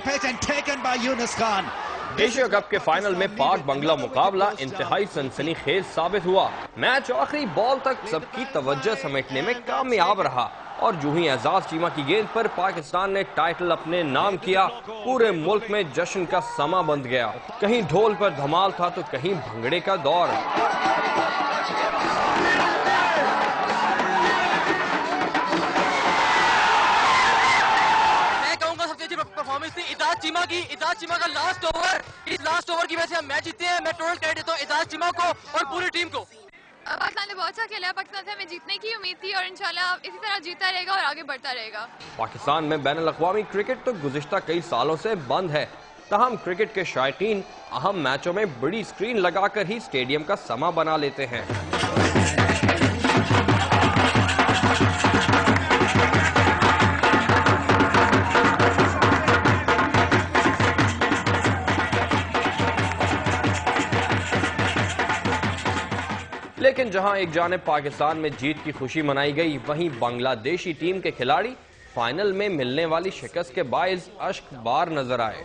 it and taken by Yunus Khan. Asia cup के final में पाक बंगला मुकाबला इंतहाई सनसनीखेज साबित हुआ। मैच आखिरी बॉल तक सबकी तवज्जो समेटने में कामयाब रहा और जो ही एजाज चीमा की गेंद पर पाकिस्तान ने टाइटल अपने नाम किया, पूरे मुल्क में जश्न का समा बंध गया। कहीं ढोल पर धमाल था तो कहीं भंगड़े का दौर। इजाज चीमा का लास्ट ओवर, इस लास्ट ओवर की वजह से हम मैच जीते हैं। मैं टोटल क्रेडिट देता हूं इजाज चीमा को और पूरी टीम को। पाकिस्तान ने बहुत अच्छा खेला। पाकिस्तान से हमें जीतने की उम्मीद थी और इंशाल्लाह इसी तरह जीता रहेगा और आगे बढ़ता रहेगा। पाकिस्तान में बैनुल-अक़वामी क्रिकेट तो गुज़िश्ता कई सालों से बंद है, तहम क्रिकेट के शायकीन अहम मैचों में बड़ी स्क्रीन लगाकर ही स्टेडियम का समा बना लेते हैं। लेकिन जहां एक जानिब पाकिस्तान में जीत की खुशी मनाई गई, वहीं बांग्लादेशी टीम के खिलाड़ी फाइनल में मिलने वाली शिकस्त के बायस अश्क बार नजर आए।